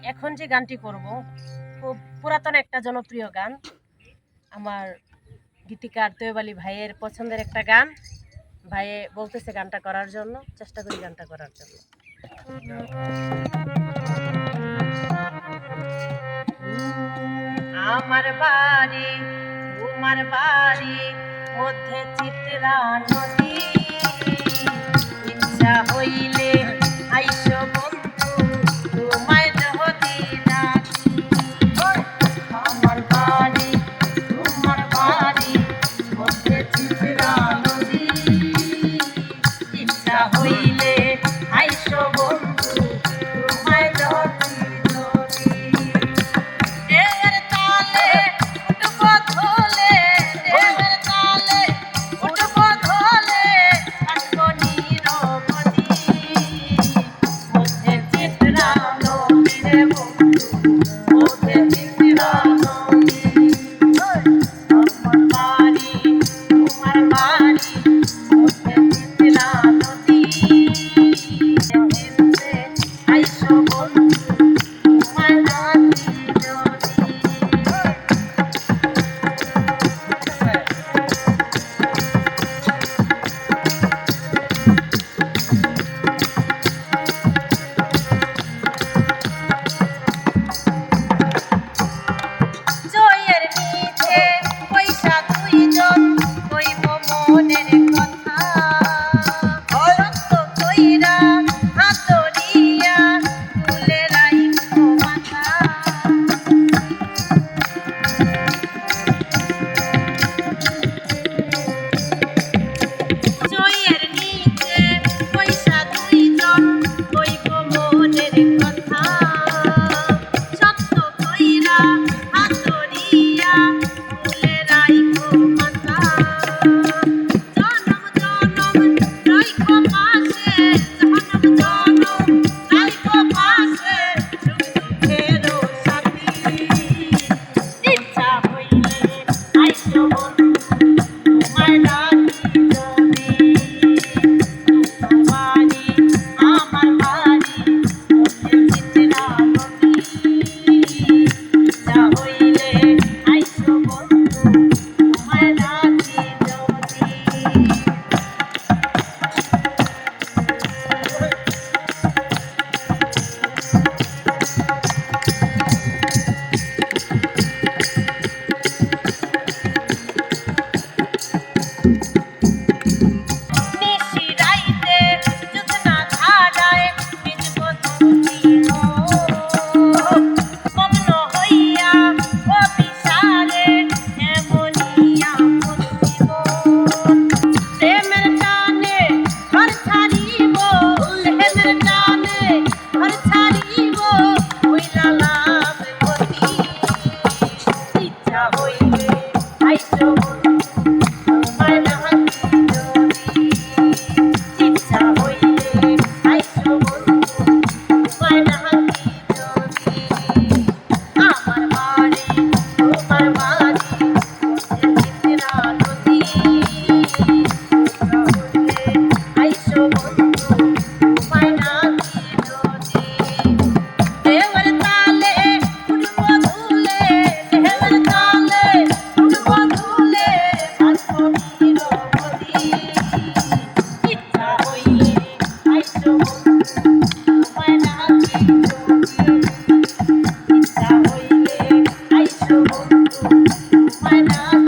এখন যে গানটি করব খুব পুরাতন একটা জনপ্রিয় গান, আমার গীতিকার তৈয়ব আলী ভাইয়ের পছন্দের একটা গান। ভাইয়ে বলতেছে গানটা করার জন্য, চেষ্টা করি গানটা করার জন্য। আমার বাড়ি তোমার বাড়ি মধ্যে চিত্রা নদী, ইচ্ছা হইলে আইসো বন্ধু তোমায় যদি ডাকি। আমার বাড়ি তোমার বাড়ি মধ্যে চিত্রা নদী, ইচ্ছা হইলে আইসো বন্ধু তোমায় যদি Why not?